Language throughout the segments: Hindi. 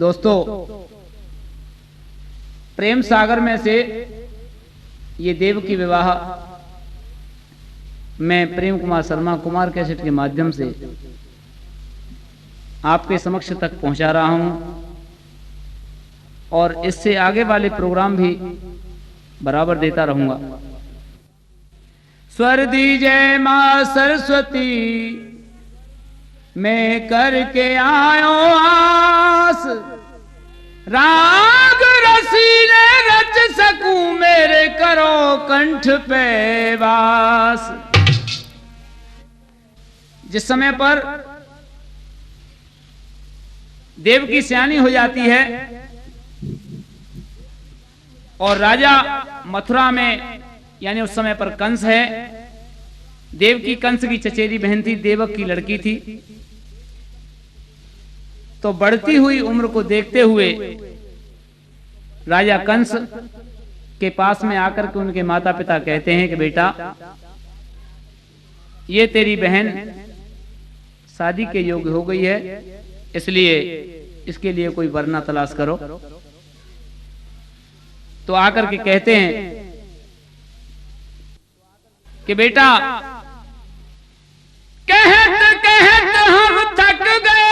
दोस्तों, प्रेम सागर में से ये देवकी विवाह मैं प्रेम कुमार शर्मा कुमार कैसेट के माध्यम से आपके समक्ष तक पहुंचा रहा हूं और इससे आगे वाले प्रोग्राम भी बराबर देता रहूंगा। स्वर दीजय मां सरस्वती, मैं करके आयो आस, राग रसीले रच सकूं मेरे करो कंठ पे वास। जिस समय पर देवकी सयानी हो जाती है और राजा मथुरा में यानी उस समय पर कंस है, देवकी कंस की चचेरी बहन थी, देवक की लड़की थी। तो बढ़ती हुई उम्र को देखते हुए राजा कंस के पास में आकर के उनके माता पिता कहते हैं कि बेटा, ये तेरी बहन शादी के योग्य हो गई है, इसलिए इसके लिए कोई वरना तलाश करो। तो आकर के कहते हैं कि बेटा, कहत कहत हम थक गए,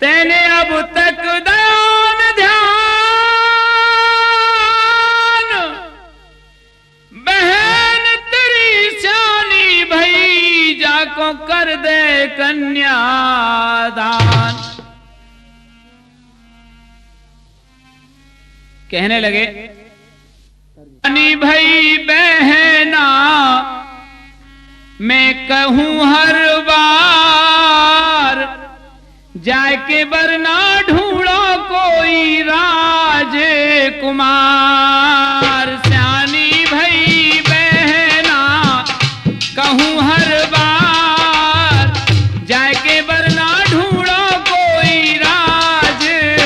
तेने अब तक दान ध्यान, बहन तेरी सयानी भई, जाको कर दे कन्यादान। कहने लगे, सयानी भई बहना, मैं कहूं हर बार, जाके वरना ढूंढो कोई राजकुमार। सयानी भई बहना, कहूं हर बार, जाके वरना ढूंढो कोई राजकुमार।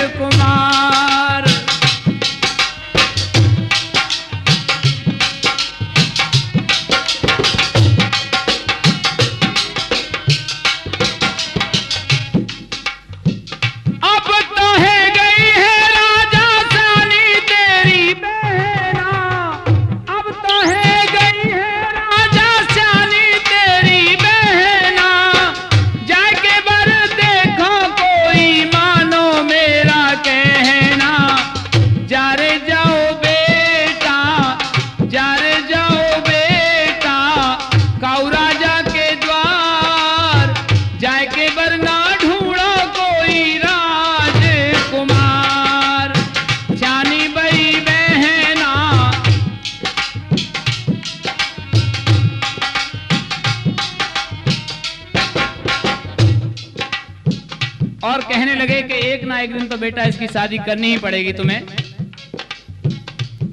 और कहने लगे कि एक ना एक दिन तो बेटा इसकी शादी करनी ही पड़ेगी तुम्हें।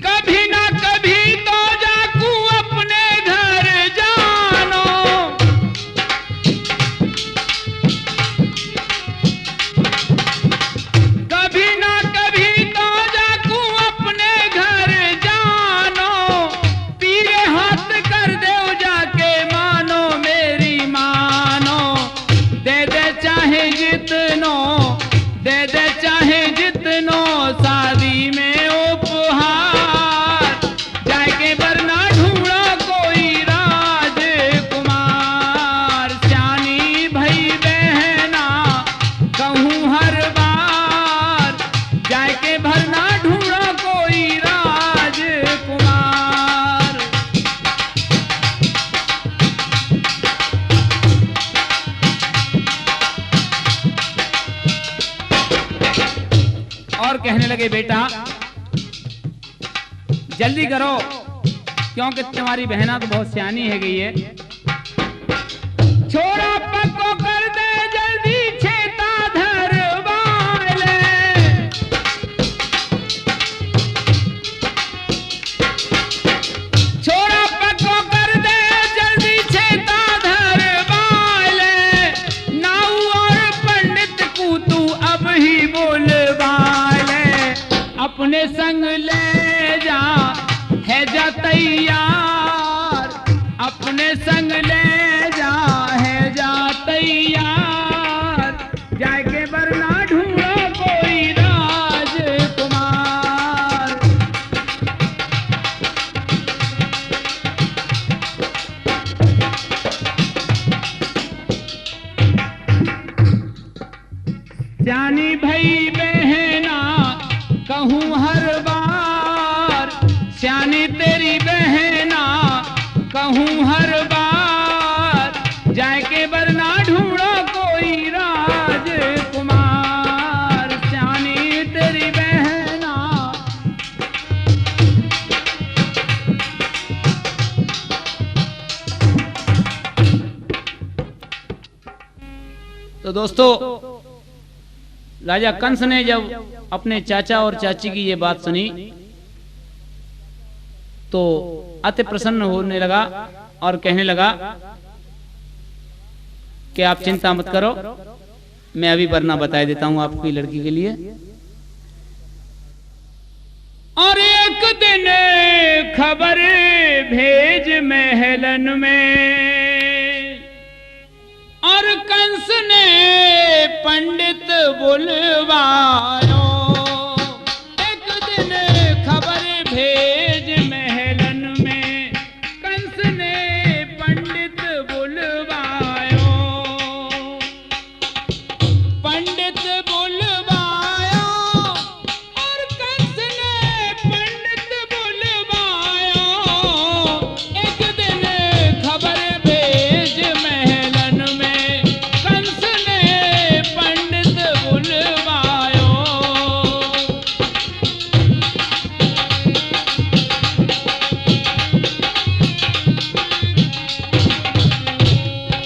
कभी ना कभी तो जाकू अपने घर जानो, कभी ना कभी तो जाकू अपने घर जानो, पीरे हाथ कर दे जाके मानो मेरी मानो, दे दे चाहे जितनो, दे दे चाहे जितनो, शादी में उपहार, जाके वरना ढूंढो कोई राजकुमार। सयानी भई बहना, कहूं हर बार, जाके वरना ढूंढो कोई राजकुमार। और कहने लगे, बेटा जल्दी करो, क्योंकि तुम्हारी बहना तो बहुत सयानी है गई है। छोरा पक्को कर दे जल्दी, छेता धर वाले, छोरा पक्को कर दे जल्दी, छेता धर वाले, नाऊ और पंडित को तू अब ही बोल वाले, अपने संग ले जा है जा तैयार, अपने संग ले जा है जा तैयार। श्यानी भई बहना कहूँ हर बार, श्यानी तेरी बहना कहूँ हर बार, जाके वरना ढूंढो कोई राजकुमार, श्यानी तेरी बहना। तो दोस्तों, राजा कंस ने जब अपने चाचा और चाची की ये बात सुनी तो अति प्रसन्न होने लगा और कहने लगा कि आप चिंता मत करो, मैं अभी वरना बता देता हूं आपकी लड़की के लिए। और एक दिन खबर भेज महलन में, और कंस ने पंडित बुलवायो, एक दिन खबर भेज महलन में, कंस ने पंडित बुलवायो, पंडित बुलवायो, और कंस ने पंडित बुलवायो, एक दिन खबर भेज महलन में, कंस ने पंडित बुलवायो।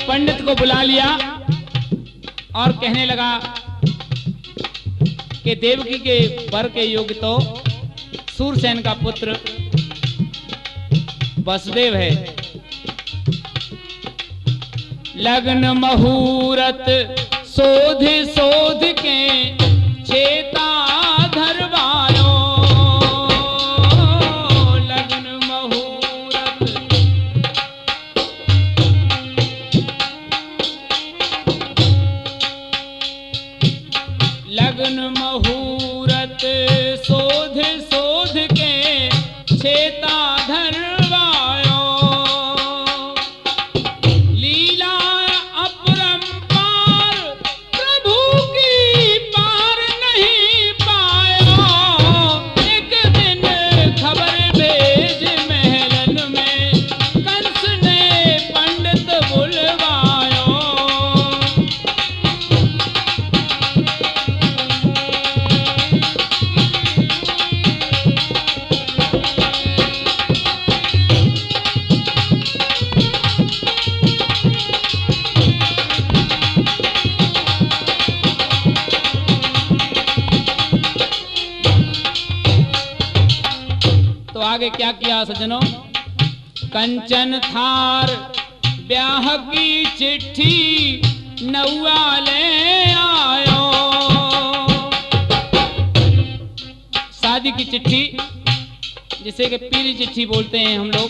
पंडित को बुला लिया और कहने लगा कि देवकी के वर के योग्य तो सूरसेन का पुत्र वसुदेव है। लग्न मुहूर्त शोध शोध के चेता धरवायो, लग्न मुहूर्त लग्न मुहूर्त शोध शोध के चेता धरवायो, लीला अपरंपार प्रभु की पार नहीं पायो, एक दिन खबर भेज महलन में, कंस ने पंडित बुलवायो। तो आगे क्या किया सज्जनों, कंचन थार ब्याह की चिट्ठी नौआ ले आयो, शादी की चिट्ठी जिसे कि पीली चिट्ठी बोलते हैं हम लोग,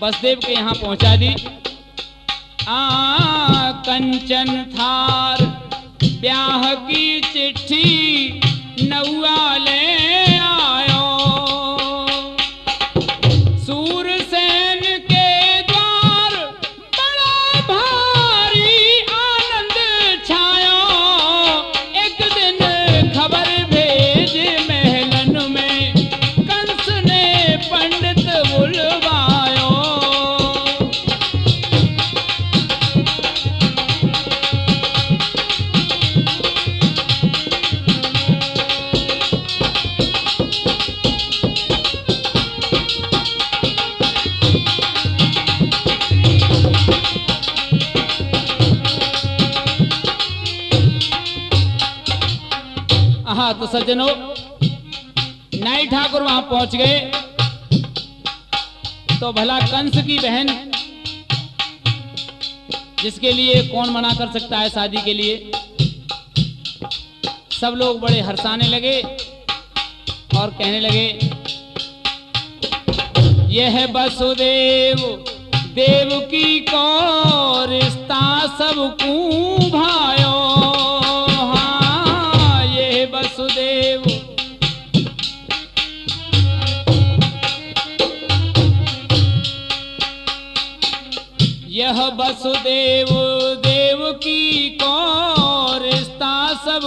वसुदेव के यहाँ पहुंचा दी। कंचन थार ब्याह की चिट्ठी नौआ ले आयो, सूरसेन के द्वार बड़ा भारी आनंद छायो, एक दिन खबर भेज महलन में, कंस ने पंडित बुलवायो। हाँ तो सज्जनों, नाई ठाकुर वहां पहुंच गए तो भला कंस की बहन, जिसके लिए कौन मना कर सकता है शादी के लिए, सब लोग बड़े हर्षाने लगे और कहने लगे, यह वसुदेव देवकी को रिश्ता सबको भायो, हाँ यह वसुदेव यह वसुदेव देवकी को रिश्ता सब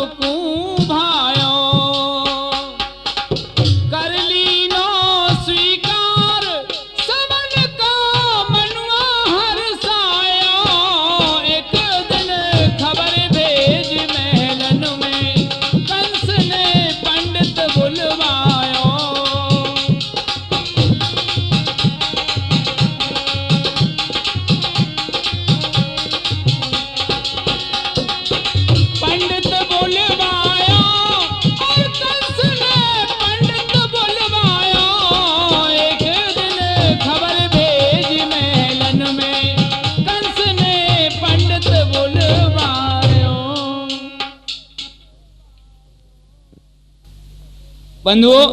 बंधुओं,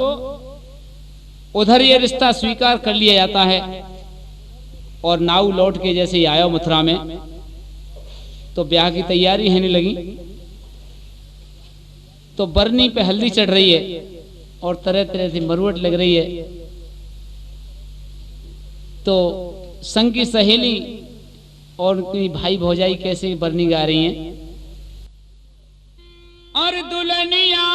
उधर ये रिश्ता स्वीकार कर लिया जाता है और नाऊ लौट के जैसे ही आया मथुरा में तो ब्याह की तैयारी होने लगी। तो बरनी पे हल्दी चढ़ रही है और तरह तरह से मरुवट लग रही है। तो संग की सहेली और उनकी भाई भौजाई कैसे बरनी गा रही हैं। और दुल्हनिया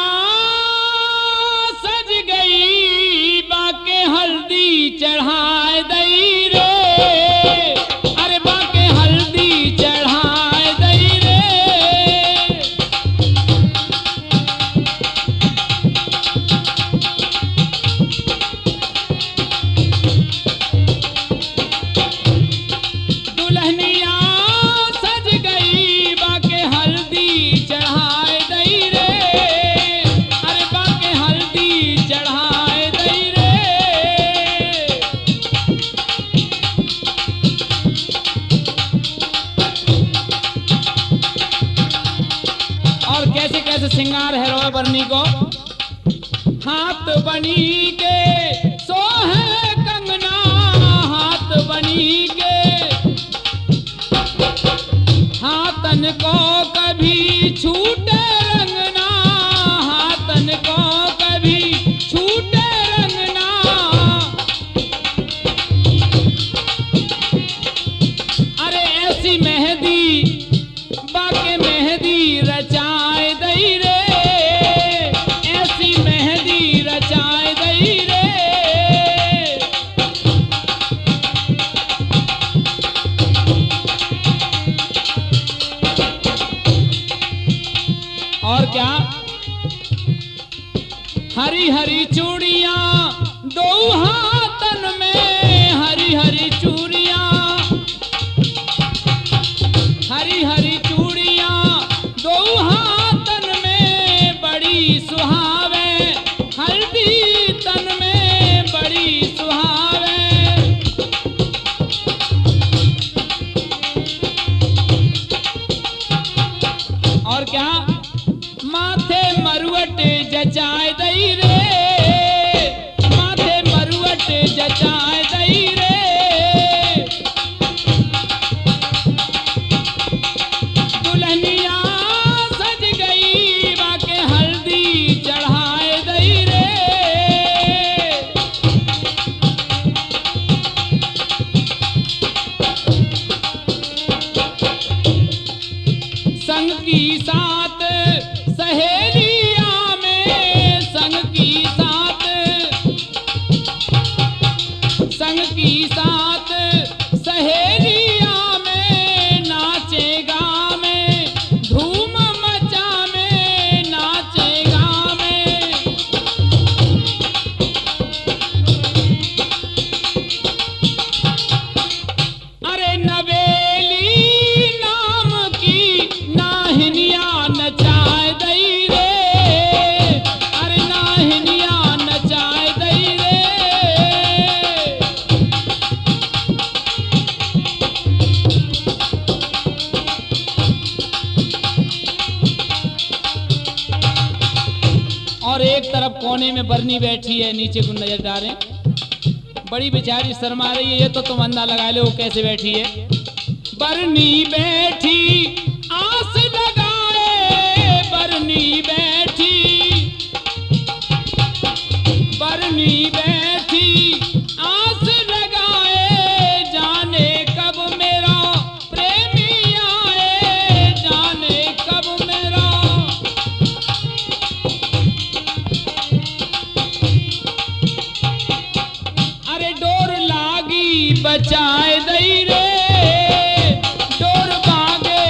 सज गई बाके हल्दी चढ़ाए दई रे, अरे बाके हल्दी चढ़ाए दई रे। दुल्हनिया सज गई बाके हल्दी चढ़ाए दई रे, अरे बाके हल्दी चढ़ाए दई रे। और कैसे कैसे श्रृंगार है रोए बरनी को। हाथ बनी के सोहे कंगना, हाथ बनी के हाथन को कभी छूटे रंगना, हाथन को कभी छूटे रंगना। अरे ऐसी मेहंदी बाके मेहंदी रचाए दई रे, ऐसी मेहंदी रचाए दई रे। और क्या, हरी हरी चूड़ियां दो हाथन में, हरी हरी चूड़ियां, हरी हरी चूड़ियां दो हाथन में बड़ी सुहावे, हल्दी तन में बड़ी सुहावे। और क्या, माथे मरुवट जचाए दई रे, माथे मरुवट जचाए दई रे। दुल्हनिया सज गई बाके हल्दी चढ़ाए दई रे। संग की साथ सहेलियां में, संग की साथ, संग की साथ सहेलियां में नाचेगा में, धूम मचा में नाचेगा में। अरे नवेली नाम की नाहिनिया नचाए दई रे, अरे नाहिनिया नचाए दई रे। और एक तरफ कोने में बरनी बैठी है, नीचे को नजर डालें, बड़ी बेचारी शर्मा रही है। ये तो तुम अंदा लगा लो कैसे बैठी है। बरनी बैठी आस लगाए, बरनी बैठी, बरनी बैठी आस लगाए, जाने कब मेरा प्रेमी आए, जाने कब मेरा। अरे डोर लागी बचाए दई रे, डोर बागे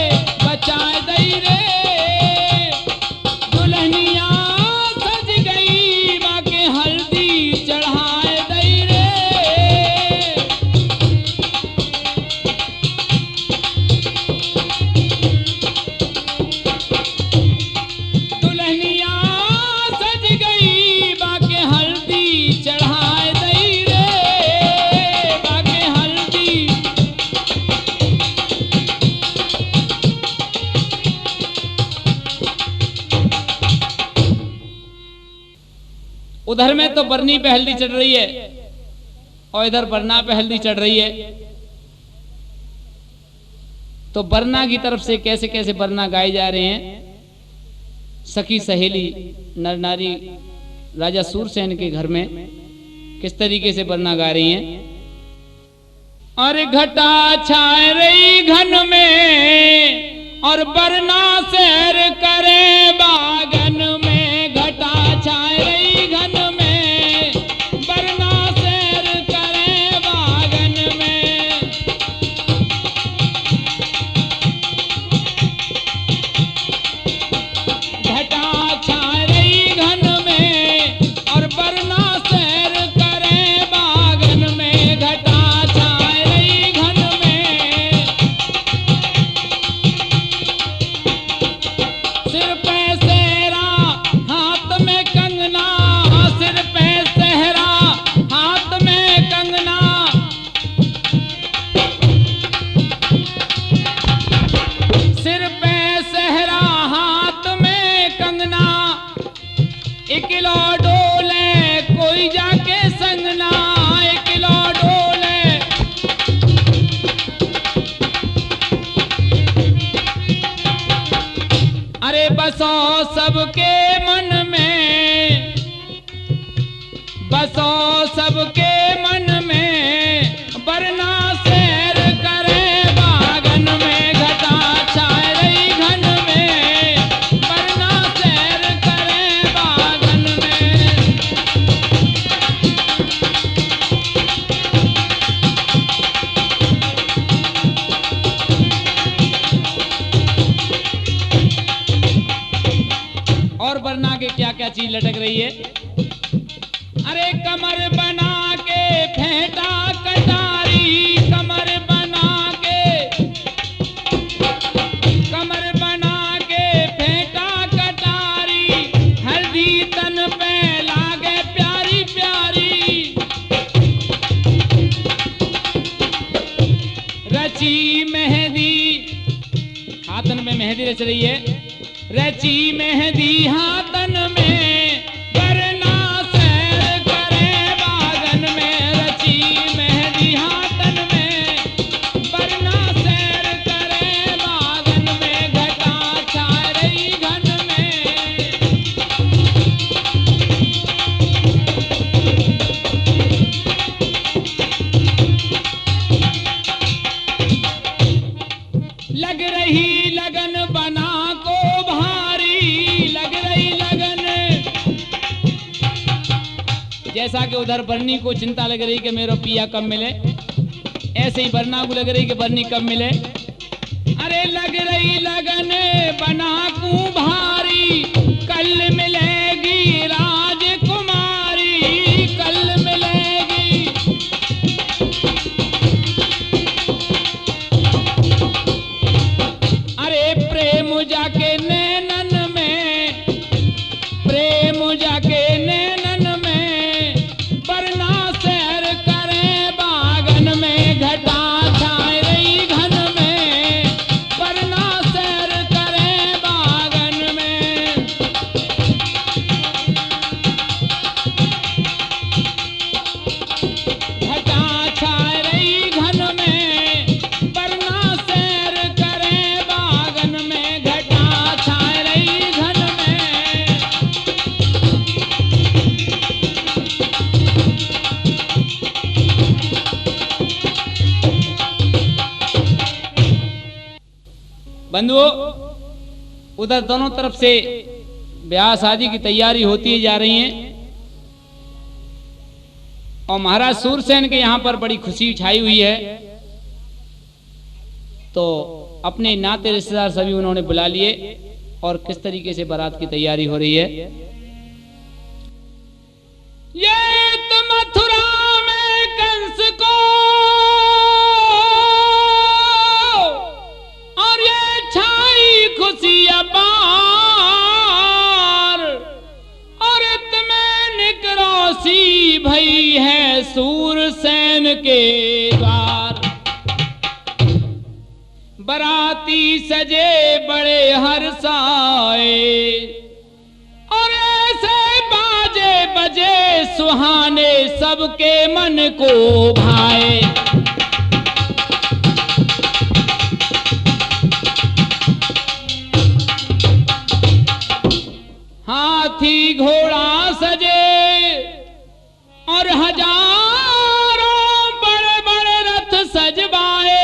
उधर में तो बरनी पे हल्दी चढ़ रही है और इधर बरना पे हल्दी चढ़ रही है। तो बरना की तरफ से कैसे कैसे बरना गाए जा रहे हैं। सखी सहेली नर नारी राजा सूरसेन के घर में किस तरीके से बरना गा रही हैं। और घटा छाए रही घन में और बरना सैर करे बागन में। घटा छाए रही घन में बरना सैर करे बागन में। घटा छाए रही घन में और बरना सैर करे बागन में। घटा बसो सबके मन में, बसो सबके मन में बरना सैर करे बागन में। घटा छाए रही घन में बरना सैर करे बागन में। और बरना के क्या क्या चीज लटक रही है। अरे कमर बना के फेंटा कटारी, कमर बना के, कमर बना के फेंटा कटारी। हल्दी तन पे लागे प्यारी प्यारी। रची मेहंदी, हाथन में मेहंदी रच रही है। रची मेहंदी हाथन में बरना सैर करे बागन में। रची मेहंदी हाथन में बरना सैर करे बागन में। घटा छाए रही घन में। लग रही लगन बना को भारी, लग रही लगन। जैसा कि उधर बरनी को चिंता लग रही कि मेरा पिया कब मिले, ऐसे ही बरना को लग रही कि बरनी कब मिले। अरे लग रही लगन बना को भारी, कल मिलेगी राजकुमारी, कल मिलेगी। अरे प्रेम जाके नैनन में, प्रेम जाके नैनन में बरना सैर करे बागन में। घटा छाए रही घन में बरना सैर करे बागन में। घटा छाए रही घन में बरना सैर करे बागन में। घटा छाए रही घन में। बंधुओं, उधर दोनों तरफ से ब्याह शादी की तैयारी होती जा रही है और महाराज सूरसेन के यहां पर बड़ी खुशी छाई हुई है। तो अपने नाते रिश्तेदार सभी उन्होंने बुला लिए और किस तरीके से बारात की तैयारी हो रही है। ये तो मथुरा में कंस को और ये छाई खुशी अपार, और इतमें निकरोसी भई है सूरसेन के द्वार। बराती सजे बड़े हर्षाए और ऐसे बाजे बजे सुहाने सबके मन को भाए। हाथी घोड़ा सजे और हजारों बड़े बड़े रथ सजवाए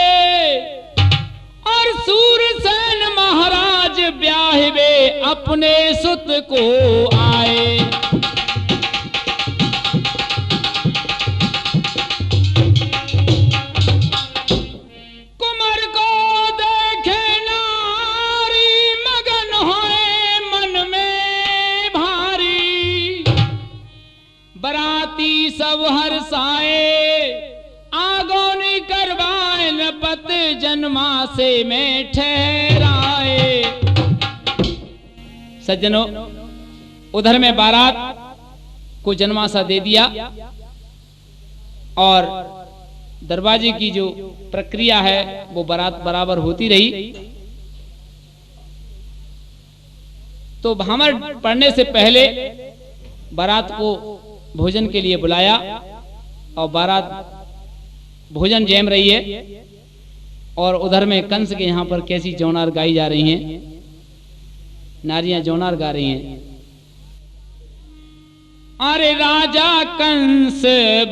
और सूरसेन महाराज ब्याहवे अपने सुत को आए। कुंवर को देखे नारी मगन होए मन में भारी, बराती सब हर्षाए आगोनी करवाए न पत जन्मा से में ठहराए। सज्जनों, उधर में बारात को जन्माशा दे दिया और दरवाजे की जो प्रक्रिया है वो बारात बराबर होती रही। तो भामर पड़ने से पहले बारात को भोजन के लिए बुलाया और बारात भोजन जम रही है और उधर में कंस के यहाँ पर कैसी जौनार गाई जा रही हैं, नारियां जौनार गा रही हैं। अरे राजा कंस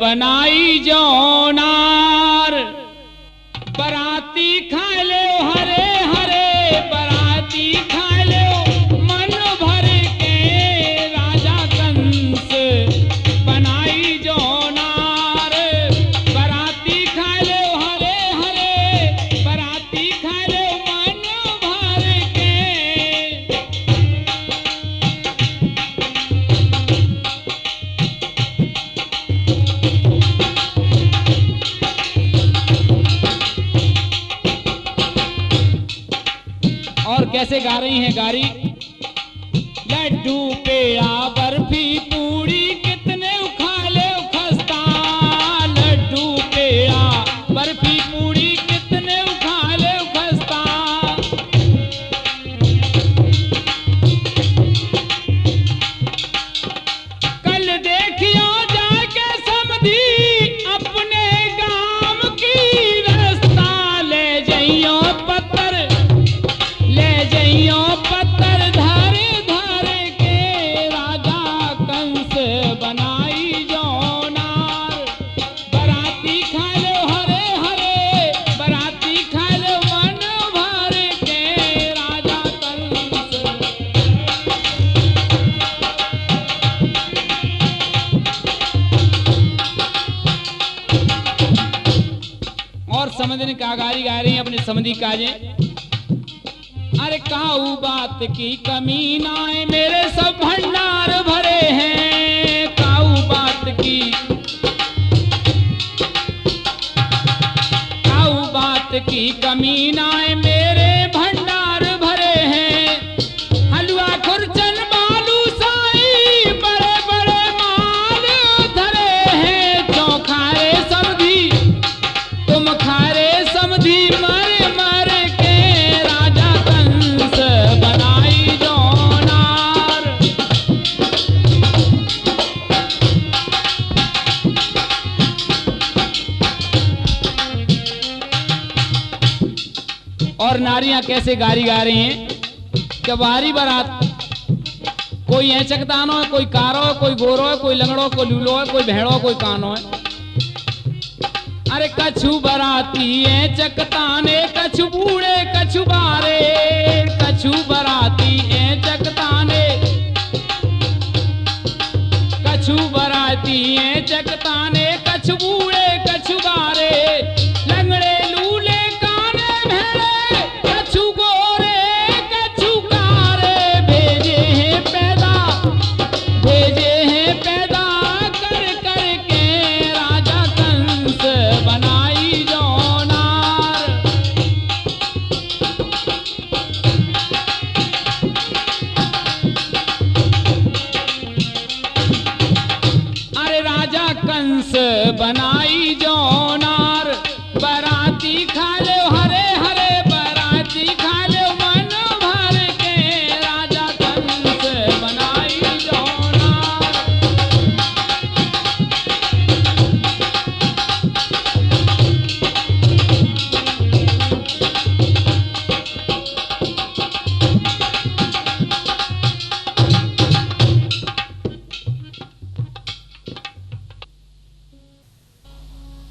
बनाई जौनार, बराती खा ले हरे हरे, बराती खा ले मन भर के। राजा कंस बनाई जौनार, बराती खा ले हरे हरे, बराती खा ले मन भर के। और कैसे गा रही हैं गारी, लड्डू पेड़ा बर्फी पूड़ी कितने उखा ले खस्ता, लड्डू पेड़ा बर्फी पूड़ी कितने उखा ले खस्ता। कल देखियो जाके समधी अपने गांव की रास्ता, ले जइयो पत्थर ले जइयो पत्थर धर धर के। राजा कंस बनाई जौनार, बराती खा लो हरे हरे, बराती खा लो मन भर के। राजा कंस और समझने का गारी गा रही है अपने समधी काजे। अरे काऊ बात की कमी ना है, मेरे सब भंडार भरे हैं। काऊ बात की, काऊ बात की कमी ना है, मेरे भंडार भरे हैं। हलवा खुरचन बालू साई बड़े बड़े माल धरे हैं। चौखारे समधी तुम खारे समधी मर मर के। राजा कंस बनाई जौनार, और नारियां कैसे गारी गा रही हैं कि बारी बारात कोई ऐचकदानो है, कोई कारो है, कोई गोरो है, कोई लंगड़ो, कोई लूलो है, कोई भेड़ो, कोई कानो है। अरे कछु बराती ऐचकताने, कछु बूढ़े कछु बारे, कछु बराती ऐचकताने, कछु बराती ऐचकताने, कछु बूढ़े कछु बारे। लंगड़े लूले काने भेड़े, कछु गोरे कछु कारे। भेजे हैं पैदा, भेजे हैं पैदा कर कर के। राजा कंस बनाई जौनार, अरे राजा कंस बनाई जौनार, बराती खा ले हरे हरे, बराती खा ले मन भर के। राजा कंस बनाई जौनार,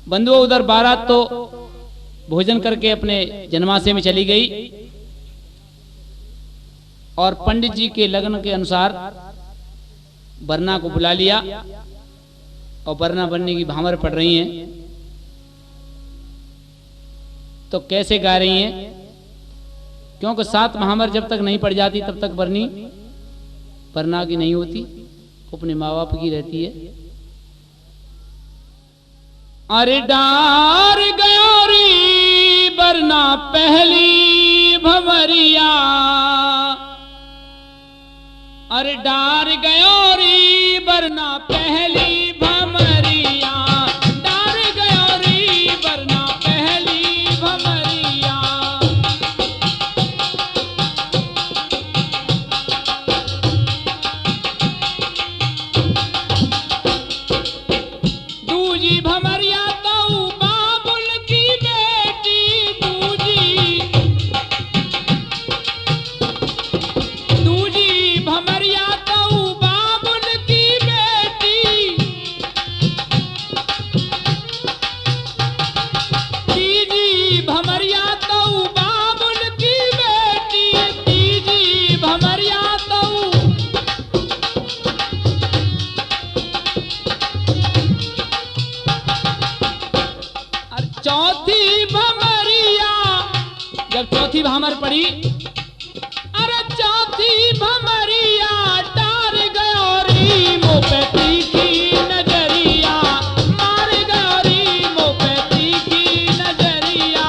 बंधुओं, उधर बारात तो भोजन करके अपने जन्माशय में चली गई और पंडित जी के लग्न के अनुसार वरना को बुला लिया और वरना बनने की भामर पड़ रही हैं। तो कैसे गा रही हैं? क्योंकि 7 भामर जब तक नहीं पड़ जाती तब तक वरनी वरना की नहीं होती, अपने माँ बाप की रहती है। अरे डार गयोरी वरना पहली भमरिया, अरे डार गयोरी वरना पहली भमरिया, डार गयोरी वरना पहली भमरिया। दूजी भमरिया तो बाबुल की बेटी, दूजी भमरिया तो बाबुल की बेटी, तीजी भमरिया तो बाबुल की बेटी, तीजी भमरिया तो चौथी भमरिया। जब चौथी भामर पड़ी, अरे चौथी भमरिया डार गयोरी मुँह पे तीखी नजरिया, मार गयोरी मुँह पे तीखी नजरिया।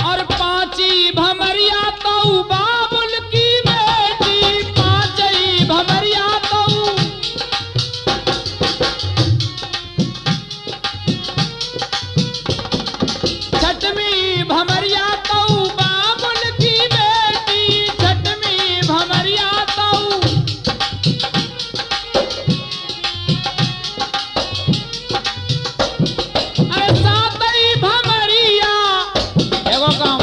और पांची भमरिया तो बाबुल की बेटी, पांचई भमरिया तो छठवीं भमरिया तो बाबुल की बेटी, छठवीं भमरिया तो अरे सातई भमरिया। एगो काम,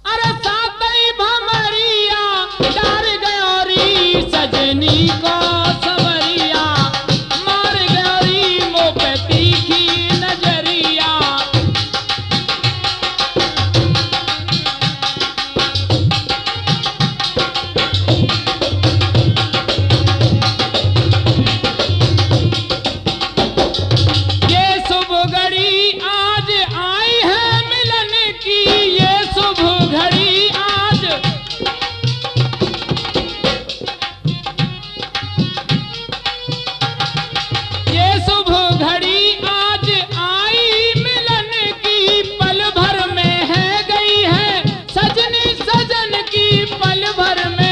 अरे सातई भमरिया डार गयोरी सजनी को सवरिया, मार गयोरी मुँह पे तीखी नजरिया। ये शुभ घड़ी आज आई है मिलन की, ये शुभ घड़ी आज, ये शुभ घड़ी आज आई मिलन की, पल भर में है गई है सजनी सजन की, पल भर में।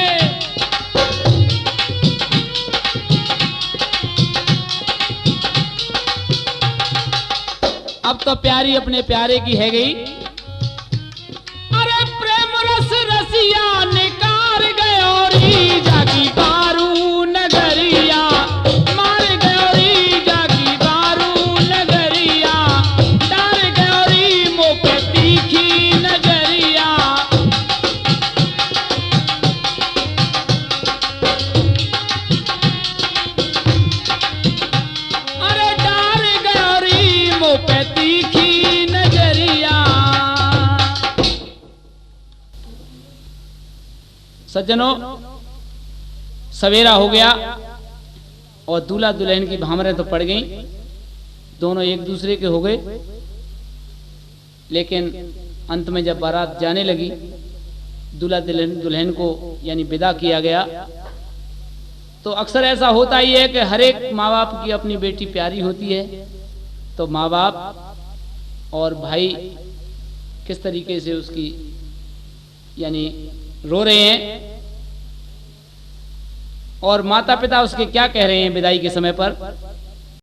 अब तो प्यारी अपने प्यारे की है गई। अरे प्रेम रस रसिया निकार गयोरी जागी बारू नगरिया, मार गयोरी जागी बारू नगरिया, डार गयोरी मुँह पे तीखी नजरिया। अरे डार गयोरी मुँह पे तीखी नजरिया। सज्जनों, सवेरा हो गया और दूल्हा दुल्हन की भामरें तो पड़ गईं, दोनों एक दूसरे के हो गए। लेकिन अंत में जब बारात जाने लगी, दूल्हा दुल्हन को यानी विदा किया गया, तो अक्सर ऐसा होता ही है कि हर एक माँ बाप की अपनी बेटी प्यारी होती है। तो माँ बाप और भाई किस तरीके से उसकी यानी रो रहे हैं और माता पिता उसके क्या कह रहे हैं विदाई के समय पर,